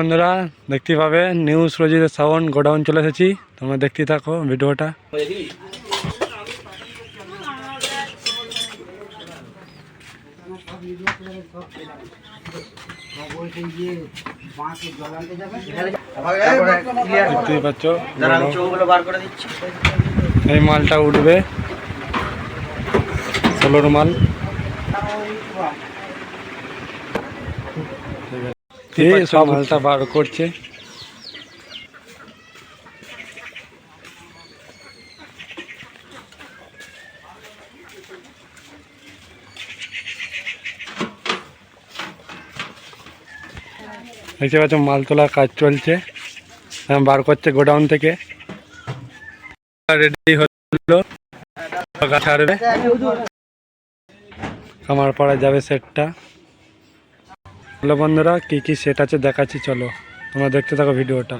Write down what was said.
বন্ধুরা দেখতে পাবে নিউ সুরজিৎ সাউন্ড গোডাউন চলে এসেছি। তোমরা দেখতে থাকো ভিডিওটা। দেখতেই পাচ্ছ এই মালটা উঠবে, ষোলোর মাল। এই সব মালটা বার করছে। দেখতে পাচ্ছ মাল তোলার কাজ চলছে, বার করছে গোডাউন থেকে। রেডি হলো, ছাড়বে, আমার পাড়া যাবে সেটটা। হ্যালো বন্ধুরা, কি কি সেট আছে দেখাচ্ছি, চলো তোমরা দেখতে থাকো ভিডিওটা।